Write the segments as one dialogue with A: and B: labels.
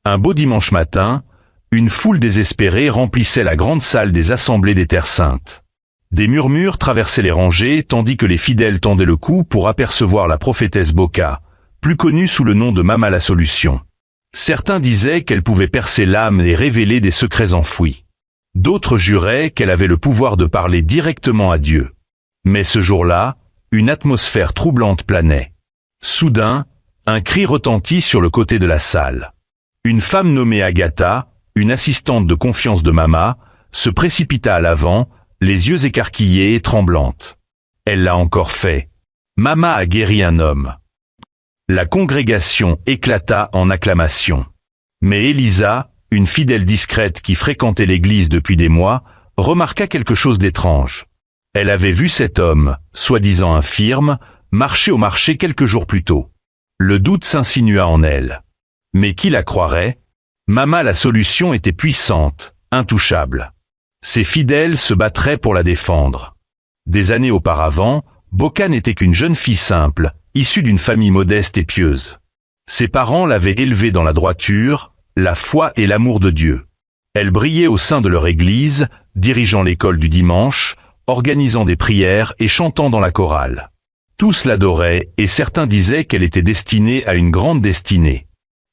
A: Un beau dimanche matin, une foule désespérée remplissait la grande salle des assemblées des Terres Saintes. Des murmures traversaient les rangées tandis que les fidèles tendaient le cou pour apercevoir la prophétesse Boka, plus connue sous le nom de Mama la Solution. Certains disaient qu'elle pouvait percer l'âme et révéler des secrets enfouis. D'autres juraient qu'elle avait le pouvoir de parler directement à Dieu. Mais ce jour-là, une atmosphère troublante planait. Soudain, un cri retentit sur le côté de la salle. Une femme nommée Agatha, une assistante de confiance de Mama, se précipita à l'avant, les yeux écarquillés et tremblante. Elle l'a encore fait. Mama a guéri un homme. La congrégation éclata en acclamations. Mais Elisa, une fidèle discrète qui fréquentait l'église depuis des mois, remarqua quelque chose d'étrange. Elle avait vu cet homme, soi-disant infirme, marcher au marché quelques jours plus tôt. Le doute s'insinua en elle. Mais qui la croirait? Mama la Solution était puissante, intouchable. Ses fidèles se battraient pour la défendre. Des années auparavant, Boka n'était qu'une jeune fille simple, issue d'une famille modeste et pieuse. Ses parents l'avaient élevée dans la droiture, la foi et l'amour de Dieu. Elle brillait au sein de leur église, dirigeant l'école du dimanche, organisant des prières et chantant dans la chorale. Tous l'adoraient et certains disaient qu'elle était destinée à une grande destinée.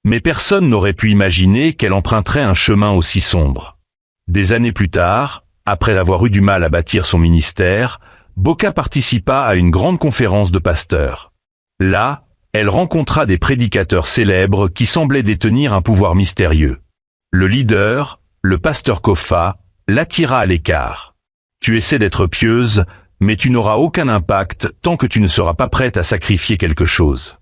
A: Mais personne n'aurait pu imaginer qu'elle emprunterait un chemin aussi sombre. Des années plus tard, après avoir eu du mal à bâtir son ministère, Boka participa à une grande conférence de pasteurs. Là, elle rencontra des prédicateurs célèbres qui semblaient détenir un pouvoir mystérieux. Le leader, le pasteur Kofa, l'attira à l'écart. « Tu essaies d'être pieuse, mais tu n'auras aucun impact tant que tu ne seras pas prête à sacrifier quelque chose. »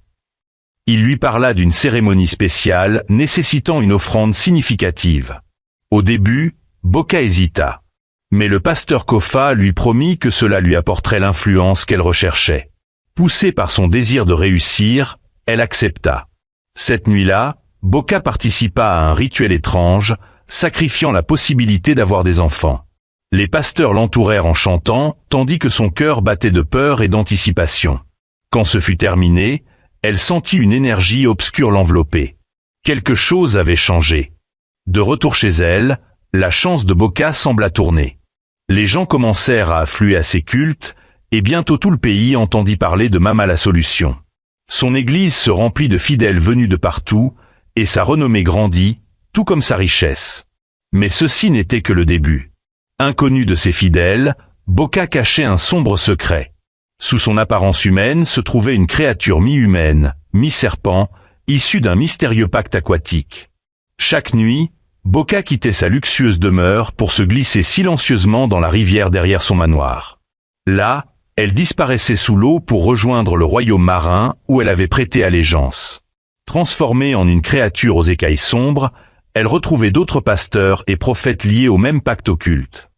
A: Il lui parla d'une cérémonie spéciale nécessitant une offrande significative. Au début, Boka hésita. Mais le pasteur Kofa lui promit que cela lui apporterait l'influence qu'elle recherchait. Poussée par son désir de réussir, elle accepta. Cette nuit-là, Boka participa à un rituel étrange, sacrifiant la possibilité d'avoir des enfants. Les pasteurs l'entourèrent en chantant, tandis que son cœur battait de peur et d'anticipation. Quand ce fut terminé, elle sentit une énergie obscure l'envelopper. Quelque chose avait changé. De retour chez elle, la chance de Boka sembla tourner. Les gens commencèrent à affluer à ses cultes, et bientôt tout le pays entendit parler de Mama la Solution. Son église se remplit de fidèles venus de partout, et sa renommée grandit, tout comme sa richesse. Mais ceci n'était que le début. Inconnu de ses fidèles, Boka cachait un sombre secret. Sous son apparence humaine se trouvait une créature mi-humaine, mi-serpent, issue d'un mystérieux pacte aquatique. Chaque nuit, Boka quittait sa luxueuse demeure pour se glisser silencieusement dans la rivière derrière son manoir. Là, elle disparaissait sous l'eau pour rejoindre le royaume marin où elle avait prêté allégeance. Transformée en une créature aux écailles sombres, elle retrouvait d'autres pasteurs et prophètes liés au même pacte occulte.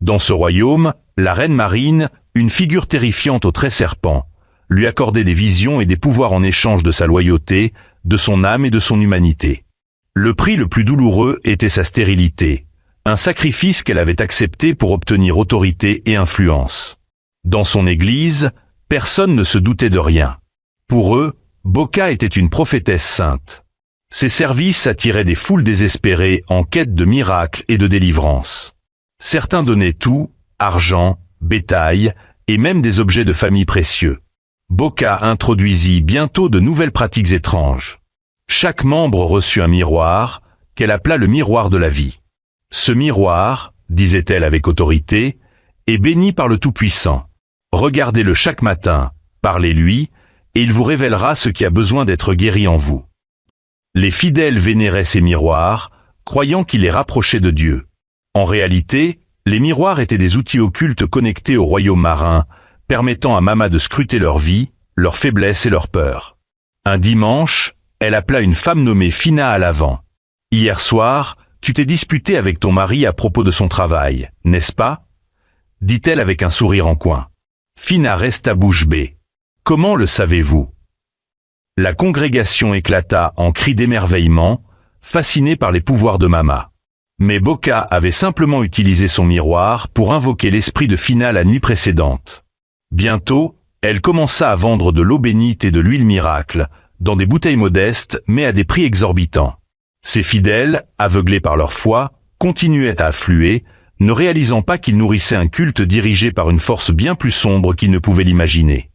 A: Dans ce royaume, la reine marine, une figure terrifiante aux traits serpents, lui accordait des visions et des pouvoirs en échange de sa loyauté, de son âme et de son humanité. Le prix le plus douloureux était sa stérilité, un sacrifice qu'elle avait accepté pour obtenir autorité et influence. Dans son église, personne ne se doutait de rien. Pour eux, Boka était une prophétesse sainte. Ses services attiraient des foules désespérées en quête de miracles et de délivrance. Certains donnaient tout, argent, bétail, et même des objets de famille précieux. Boka introduisit bientôt de nouvelles pratiques étranges. Chaque membre reçut un miroir, qu'elle appela le miroir de la vie. Ce miroir, disait-elle avec autorité, est béni par le Tout-Puissant. Regardez-le chaque matin, parlez-lui, et il vous révélera ce qui a besoin d'être guéri en vous. Les fidèles vénéraient ces miroirs, croyant qu'ils les rapprochaient de Dieu. En réalité, les miroirs étaient des outils occultes connectés au royaume marin, permettant à Mama de scruter leur vie, leurs faiblesses et leurs peurs. Un dimanche, elle appela une femme nommée Fina à l'avant. « Hier soir, tu t'es disputé avec ton mari à propos de son travail, n'est-ce pas ?» dit-elle avec un sourire en coin. Fina resta bouche bée. « Comment le savez-vous » La congrégation éclata en cris d'émerveillement, fascinée par les pouvoirs de Mama. Mais Boka avait simplement utilisé son miroir pour invoquer l'esprit de Fina la nuit précédente. Bientôt, elle commença à vendre de l'eau bénite et de l'huile miracle, dans des bouteilles modestes mais à des prix exorbitants. Ses fidèles, aveuglés par leur foi, continuaient à affluer, ne réalisant pas qu'ils nourrissaient un culte dirigé par une force bien plus sombre qu'ils ne pouvaient l'imaginer.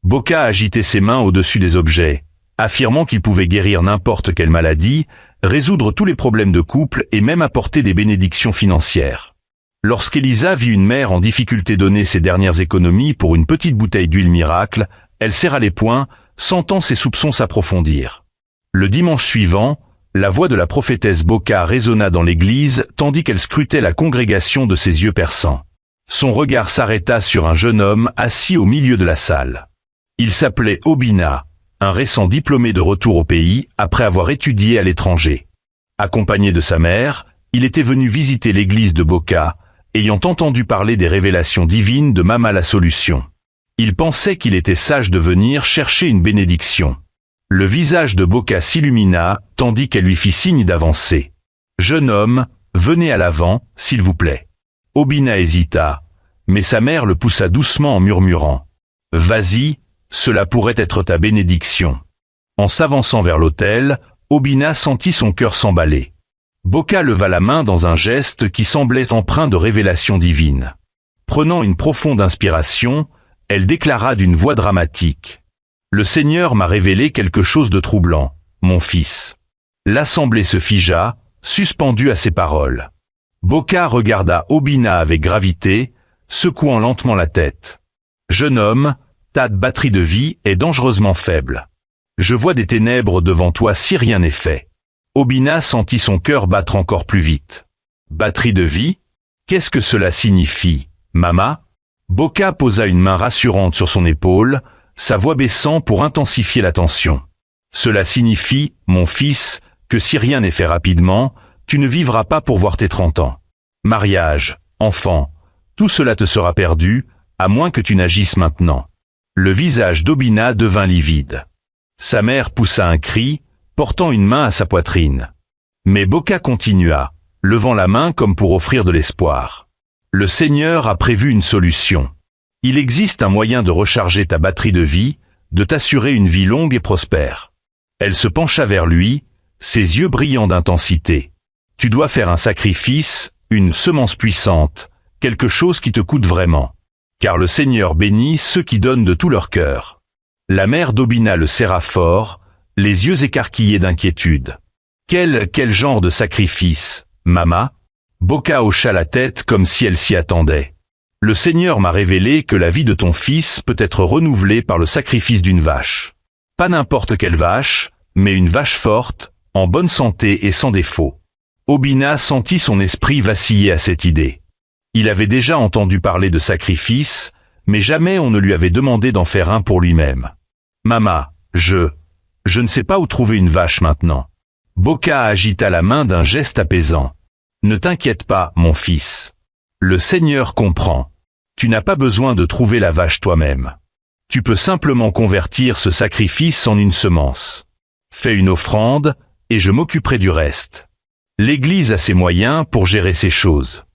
A: Boka agitait ses mains au-dessus des objets, affirmant qu'il pouvait guérir n'importe quelle maladie, résoudre tous les problèmes de couple et même apporter des bénédictions financières. Lorsqu'Elisa vit une mère en difficulté donner ses dernières économies pour une petite bouteille d'huile miracle, elle serra les poings, sentant ses soupçons s'approfondir. Le dimanche suivant, la voix de la prophétesse Boka résonna dans l'église tandis qu'elle scrutait la congrégation de ses yeux perçants. Son regard s'arrêta sur un jeune homme assis au milieu de la salle. Il s'appelait Obina, un récent diplômé de retour au pays après avoir étudié à l'étranger. Accompagné de sa mère, il était venu visiter l'église de Boka, ayant entendu parler des révélations divines de Mama la Solution. Il pensait qu'il était sage de venir chercher une bénédiction. Le visage de Boka s'illumina, tandis qu'elle lui fit signe d'avancer. « Jeune homme, venez à l'avant, s'il vous plaît. » Obina hésita, mais sa mère le poussa doucement en murmurant. « Vas-y, cela pourrait être ta bénédiction. » En s'avançant vers l'autel, Obina sentit son cœur s'emballer. Boka leva la main dans un geste qui semblait empreint de révélation divine. Prenant une profonde inspiration, elle déclara d'une voix dramatique. « Le Seigneur m'a révélé quelque chose de troublant, mon fils. » L'assemblée se figea, suspendue à ces paroles. Boka regarda Obina avec gravité, secouant lentement la tête. « Jeune homme, ta batterie de vie est dangereusement faible. Je vois des ténèbres devant toi si rien n'est fait. » Obina sentit son cœur battre encore plus vite. « Batterie de vie ? Qu'est-ce que cela signifie, Mama ?» Boka posa une main rassurante sur son épaule, sa voix baissant pour intensifier la tension. « Cela signifie, mon fils, que si rien n'est fait rapidement, tu ne vivras pas pour voir tes 30 ans. Mariage, enfant, tout cela te sera perdu, à moins que tu n'agisses maintenant. » Le visage d'Obina devint livide. Sa mère poussa un cri, portant une main à sa poitrine. Mais Boka continua, levant la main comme pour offrir de l'espoir. « Le Seigneur a prévu une solution. Il existe un moyen de recharger ta batterie de vie, de t'assurer une vie longue et prospère. » Elle se pencha vers lui, ses yeux brillants d'intensité. « Tu dois faire un sacrifice, une semence puissante, quelque chose qui te coûte vraiment. Car le Seigneur bénit ceux qui donnent de tout leur cœur. » La mère d'Obina le serra fort, les yeux écarquillés d'inquiétude. « Quel genre de sacrifice, Mama ?» Boka hocha la tête comme si elle s'y attendait. « Le Seigneur m'a révélé que la vie de ton fils peut être renouvelée par le sacrifice d'une vache. Pas n'importe quelle vache, mais une vache forte, en bonne santé et sans défaut. » Obina sentit son esprit vaciller à cette idée. Il avait déjà entendu parler de sacrifice, mais jamais on ne lui avait demandé d'en faire un pour lui-même. « Mama, je ne sais pas où trouver une vache maintenant. » Boka agita la main d'un geste apaisant. « Ne t'inquiète pas, mon fils. Le Seigneur comprend. Tu n'as pas besoin de trouver la vache toi-même. Tu peux simplement convertir ce sacrifice en une semence. Fais une offrande, et je m'occuperai du reste. L'Église a ses moyens pour gérer ces choses.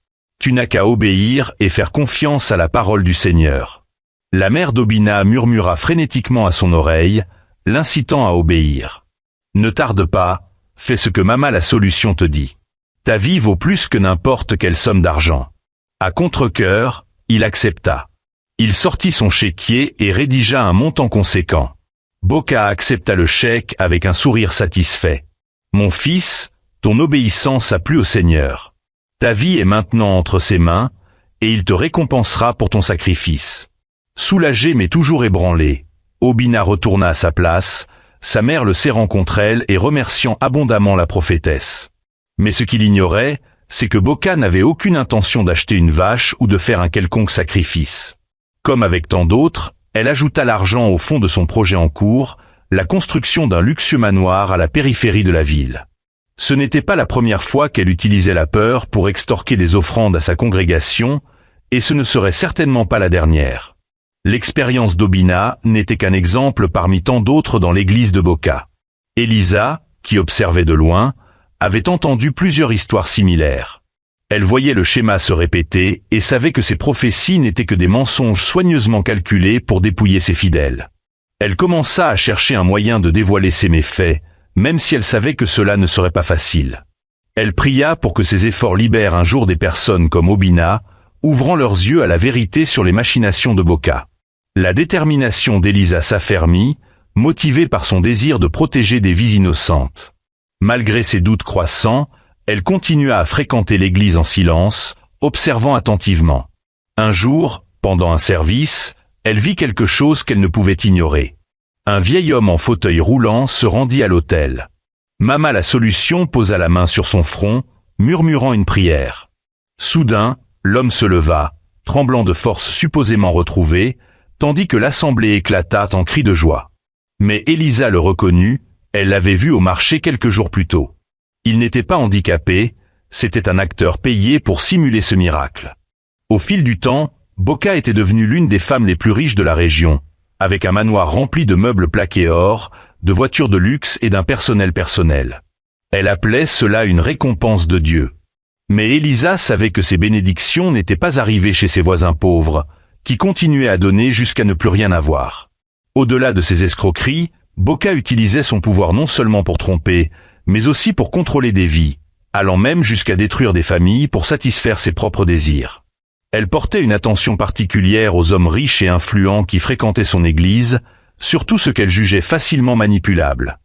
A: Tu n'as qu'à obéir et faire confiance à la parole du Seigneur. » La mère d'Obina murmura frénétiquement à son oreille, l'incitant à obéir. « Ne tarde pas, fais ce que Mama la Solution te dit. Ta vie vaut plus que n'importe quelle somme d'argent. » À contre-cœur, il accepta. Il sortit son chéquier et rédigea un montant conséquent. Boka accepta le chèque avec un sourire satisfait. « Mon fils, ton obéissance a plu au Seigneur. Ta vie est maintenant entre ses mains, et il te récompensera pour ton sacrifice. » Soulagé mais toujours ébranlé, Obina retourna à sa place, sa mère le serrant contre elle et remerciant abondamment la prophétesse. Mais ce qu'il ignorait, c'est que Boka n'avait aucune intention d'acheter une vache ou de faire un quelconque sacrifice. Comme avec tant d'autres, elle ajouta l'argent au fond de son projet en cours, la construction d'un luxueux manoir à la périphérie de la ville. Ce n'était pas la première fois qu'elle utilisait la peur pour extorquer des offrandes à sa congrégation, et ce ne serait certainement pas la dernière. L'expérience d'Obina n'était qu'un exemple parmi tant d'autres dans l'église de Boka. Elisa, qui observait de loin, avait entendu plusieurs histoires similaires. Elle voyait le schéma se répéter et savait que ces prophéties n'étaient que des mensonges soigneusement calculés pour dépouiller ses fidèles. Elle commença à chercher un moyen de dévoiler ses méfaits, même si elle savait que cela ne serait pas facile. Elle pria pour que ses efforts libèrent un jour des personnes comme Obina, ouvrant leurs yeux à la vérité sur les machinations de Boka. La détermination d'Elisa s'affermit, motivée par son désir de protéger des vies innocentes. Malgré ses doutes croissants, elle continua à fréquenter l'église en silence, observant attentivement. Un jour, pendant un service, elle vit quelque chose qu'elle ne pouvait ignorer. Un vieil homme en fauteuil roulant se rendit à l'autel. Mama la Solution posa la main sur son front, murmurant une prière. Soudain, l'homme se leva, tremblant de force supposément retrouvée, tandis que l'assemblée éclata en cris de joie. Mais Elisa le reconnut, elle l'avait vu au marché quelques jours plus tôt. Il n'était pas handicapé, c'était un acteur payé pour simuler ce miracle. Au fil du temps, Boka était devenue l'une des femmes les plus riches de la région, avec un manoir rempli de meubles plaqués or, de voitures de luxe et d'un personnel. Elle appelait cela une récompense de Dieu. Mais Elisa savait que ces bénédictions n'étaient pas arrivées chez ses voisins pauvres, qui continuaient à donner jusqu'à ne plus rien avoir. Au-delà de ces escroqueries, Boka utilisait son pouvoir non seulement pour tromper, mais aussi pour contrôler des vies, allant même jusqu'à détruire des familles pour satisfaire ses propres désirs. Elle portait une attention particulière aux hommes riches et influents qui fréquentaient son église, surtout ceux qu'elle jugeait facilement manipulables.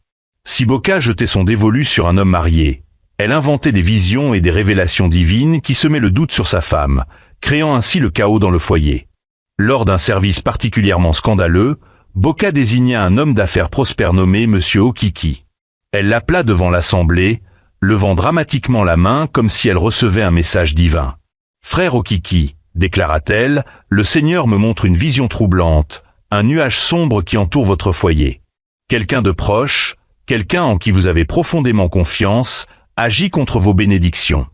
A: Si Boka jetait son dévolu sur un homme marié, elle inventait des visions et des révélations divines qui semaient le doute sur sa femme, créant ainsi le chaos dans le foyer. Lors d'un service particulièrement scandaleux, Boka désigna un homme d'affaires prospère nommé Monsieur Okiki. Elle l'appela devant l'assemblée, levant dramatiquement la main comme si elle recevait un message divin. « Frère Okiki, déclara-t-elle, le Seigneur me montre une vision troublante, un nuage sombre qui entoure votre foyer. Quelqu'un de proche, quelqu'un en qui vous avez profondément confiance, agit contre vos bénédictions. »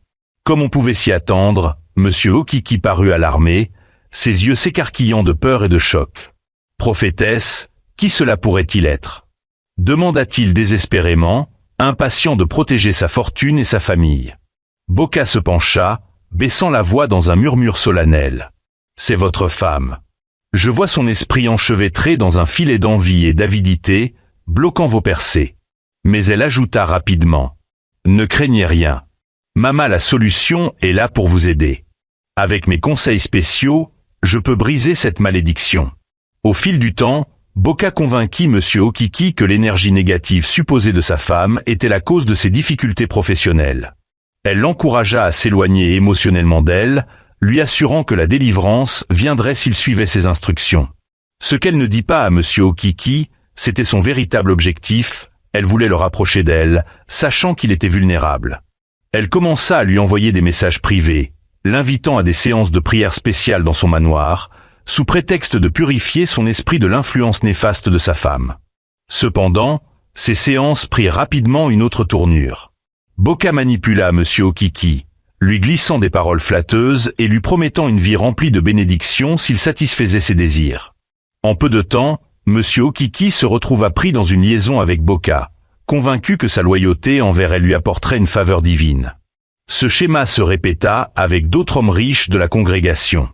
A: Comme on pouvait s'y attendre, Monsieur Okiki parut alarmé, ses yeux s'écarquillant de peur et de choc. « Prophétesse, qui cela pourrait-il être ?» demanda-t-il désespérément, impatient de protéger sa fortune et sa famille. Boka se pencha, baissant la voix dans un murmure solennel. « C'est votre femme. Je vois son esprit enchevêtré dans un filet d'envie et d'avidité, bloquant vos percées. » Mais elle ajouta rapidement. « Ne craignez rien. Mama la Solution est là pour vous aider. Avec mes conseils spéciaux, je peux briser cette malédiction. » Au fil du temps, Boka convainquit Monsieur Okiki que l'énergie négative supposée de sa femme était la cause de ses difficultés professionnelles. Elle l'encouragea à s'éloigner émotionnellement d'elle, lui assurant que la délivrance viendrait s'il suivait ses instructions. Ce qu'elle ne dit pas à Monsieur Okiki, c'était son véritable objectif, elle voulait le rapprocher d'elle, sachant qu'il était vulnérable. Elle commença à lui envoyer des messages privés, l'invitant à des séances de prière spéciales dans son manoir, sous prétexte de purifier son esprit de l'influence néfaste de sa femme. Cependant, ces séances prirent rapidement une autre tournure. Boka manipula Monsieur Okiki, lui glissant des paroles flatteuses et lui promettant une vie remplie de bénédictions s'il satisfaisait ses désirs. En peu de temps, Monsieur Okiki se retrouva pris dans une liaison avec Boka, convaincu que sa loyauté envers elle lui apporterait une faveur divine. Ce schéma se répéta avec d'autres hommes riches de la congrégation.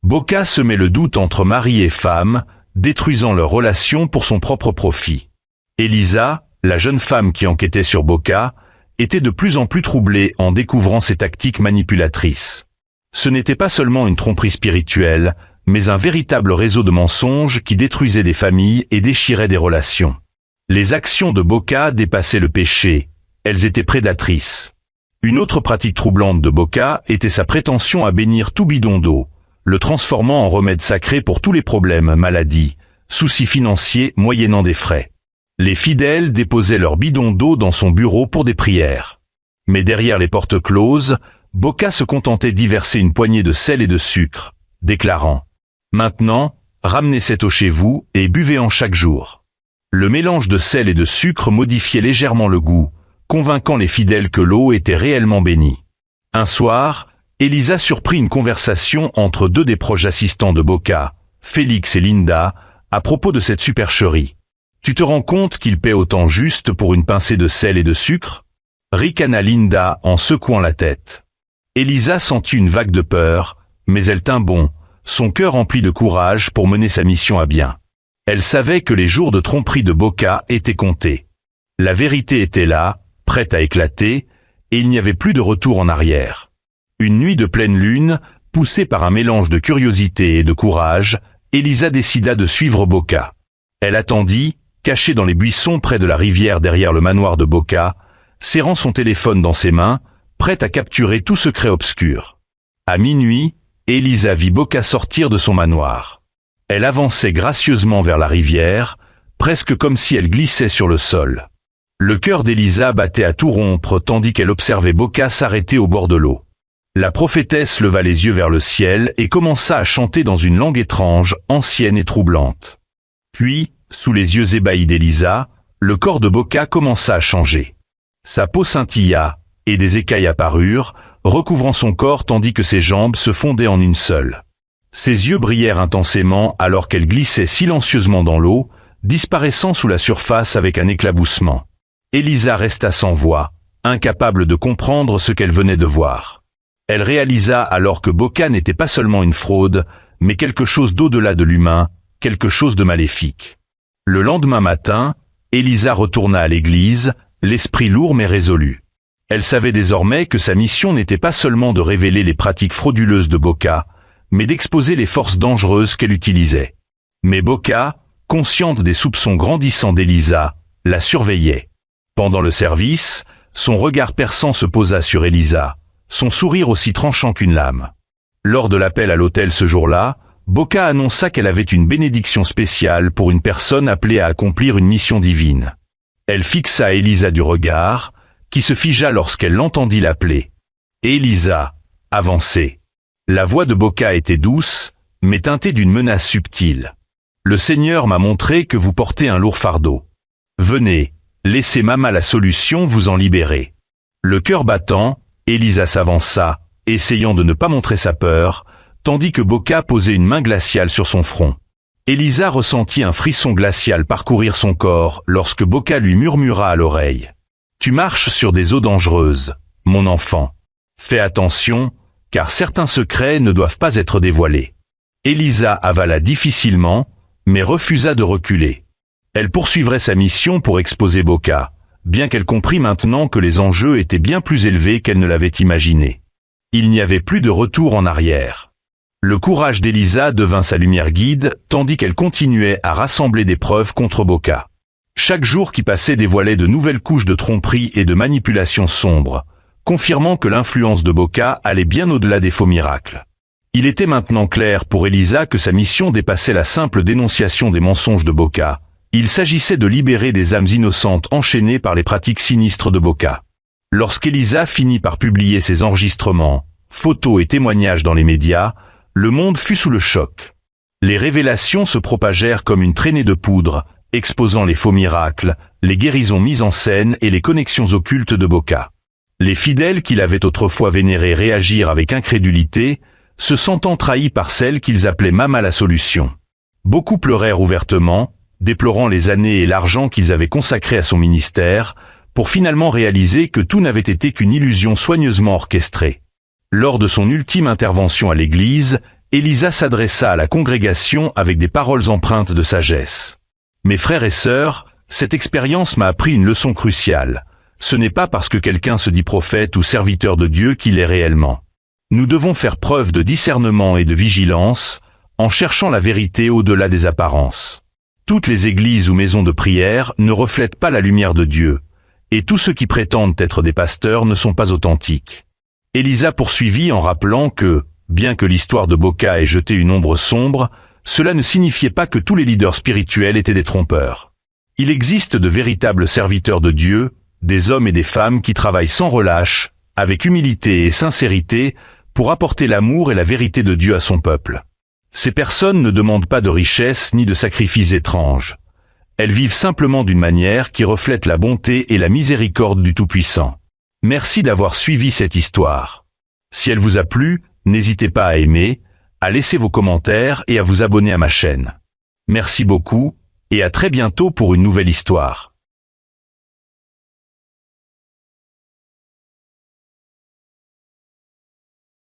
A: Boka semait le doute entre mari et femme, détruisant leur relation pour son propre profit. Elisa, la jeune femme qui enquêtait sur Boka, était de plus en plus troublée en découvrant ses tactiques manipulatrices. Ce n'était pas seulement une tromperie spirituelle, mais un véritable réseau de mensonges qui détruisait des familles et déchirait des relations. Les actions de Boka dépassaient le péché, elles étaient prédatrices. Une autre pratique troublante de Boka était sa prétention à bénir tout bidon d'eau, le transformant en remède sacré pour tous les problèmes, maladies, soucis financiers moyennant des frais. Les fidèles déposaient leurs bidons d'eau dans son bureau pour des prières. Mais derrière les portes closes, Boka se contentait d'y verser une poignée de sel et de sucre, déclarant « Maintenant, ramenez cette eau chez vous et buvez-en chaque jour. » Le mélange de sel et de sucre modifiait légèrement le goût, convainquant les fidèles que l'eau était réellement bénie. Un soir, Elisa surprit une conversation entre deux des proches assistants de Boka, Félix et Linda, à propos de cette supercherie. « Tu te rends compte qu'il paie autant juste pour une pincée de sel et de sucre ?» ricana Linda en secouant la tête. Elisa sentit une vague de peur, mais elle tint bon, son cœur rempli de courage pour mener sa mission à bien. Elle savait que les jours de tromperie de Boka étaient comptés. La vérité était là, prête à éclater, et il n'y avait plus de retour en arrière. Une nuit de pleine lune, poussée par un mélange de curiosité et de courage, Elisa décida de suivre Boca. Elle attendit, cachée dans les buissons près de la rivière derrière le manoir de Boca, serrant son téléphone dans ses mains, prête à capturer tout secret obscur. À minuit, Elisa vit Boca sortir de son manoir. Elle avançait gracieusement vers la rivière, presque comme si elle glissait sur le sol. Le cœur d'Elisa battait à tout rompre tandis qu'elle observait Boca s'arrêter au bord de l'eau. La prophétesse leva les yeux vers le ciel et commença à chanter dans une langue étrange, ancienne et troublante. Puis, sous les yeux ébahis d'Elisa, le corps de Boca commença à changer. Sa peau scintilla, et des écailles apparurent, recouvrant son corps tandis que ses jambes se fondaient en une seule. Ses yeux brillèrent intensément alors qu'elle glissait silencieusement dans l'eau, disparaissant sous la surface avec un éclaboussement. Elisa resta sans voix, incapable de comprendre ce qu'elle venait de voir. Elle réalisa alors que Boca n'était pas seulement une fraude, mais quelque chose d'au-delà de l'humain, quelque chose de maléfique. Le lendemain matin, Elisa retourna à l'église, l'esprit lourd mais résolu. Elle savait désormais que sa mission n'était pas seulement de révéler les pratiques frauduleuses de Boca, mais d'exposer les forces dangereuses qu'elle utilisait. Mais Boca, consciente des soupçons grandissants d'Elisa, la surveillait. Pendant le service, son regard perçant se posa sur Elisa, son sourire aussi tranchant qu'une lame. Lors de l'appel à l'autel ce jour-là, Boca annonça qu'elle avait une bénédiction spéciale pour une personne appelée à accomplir une mission divine. Elle fixa Elisa du regard, qui se figea lorsqu'elle l'entendit l'appeler. Elisa, avancez. La voix de Boca était douce, mais teintée d'une menace subtile. Le Seigneur m'a montré que vous portez un lourd fardeau. Venez, laissez Mama la solution vous en libérer. Le cœur battant, Elisa s'avança, essayant de ne pas montrer sa peur, tandis que Boca posait une main glaciale sur son front. Elisa ressentit un frisson glacial parcourir son corps lorsque Boca lui murmura à l'oreille. « Tu marches sur des eaux dangereuses, mon enfant. Fais attention, car certains secrets ne doivent pas être dévoilés. » Elisa avala difficilement, mais refusa de reculer. Elle poursuivrait sa mission pour exposer Boca, bien qu'elle comprît maintenant que les enjeux étaient bien plus élevés qu'elle ne l'avait imaginé. Il n'y avait plus de retour en arrière. Le courage d'Elisa devint sa lumière guide, tandis qu'elle continuait à rassembler des preuves contre Boca. Chaque jour qui passait dévoilait de nouvelles couches de tromperie et de manipulation sombres, confirmant que l'influence de Boca allait bien au-delà des faux miracles. Il était maintenant clair pour Elisa que sa mission dépassait la simple dénonciation des mensonges de Boca. Il s'agissait de libérer des âmes innocentes enchaînées par les pratiques sinistres de Boca. Lorsqu'Elisa finit par publier ses enregistrements, photos et témoignages dans les médias, le monde fut sous le choc. Les révélations se propagèrent comme une traînée de poudre, exposant les faux miracles, les guérisons mises en scène et les connexions occultes de Boca. Les fidèles qui l'avaient autrefois vénéré réagirent avec incrédulité, se sentant trahis par celle qu'ils appelaient Mama la solution. Beaucoup pleurèrent ouvertement, déplorant les années et l'argent qu'ils avaient consacrés à son ministère, pour finalement réaliser que tout n'avait été qu'une illusion soigneusement orchestrée. Lors de son ultime intervention à l'église, Elisa s'adressa à la congrégation avec des paroles empreintes de sagesse. « Mes frères et sœurs, cette expérience m'a appris une leçon cruciale. Ce n'est pas parce que quelqu'un se dit prophète ou serviteur de Dieu qu'il l'est réellement. Nous devons faire preuve de discernement et de vigilance, en cherchant la vérité au-delà des apparences. Toutes les églises ou maisons de prière ne reflètent pas la lumière de Dieu, et tous ceux qui prétendent être des pasteurs ne sont pas authentiques. » Elisa poursuivit en rappelant que, bien que l'histoire de Boca ait jeté une ombre sombre, cela ne signifiait pas que tous les leaders spirituels étaient des trompeurs. Il existe de véritables serviteurs de Dieu, des hommes et des femmes qui travaillent sans relâche, avec humilité et sincérité, pour apporter l'amour et la vérité de Dieu à son peuple. Ces personnes ne demandent pas de richesses ni de sacrifices étranges. Elles vivent simplement d'une manière qui reflète la bonté et la miséricorde du Tout-Puissant. Merci d'avoir suivi cette histoire. Si elle vous a plu, n'hésitez pas à aimer, à laisser vos commentaires et à vous abonner à ma chaîne. Merci beaucoup, et à très bientôt pour une nouvelle histoire.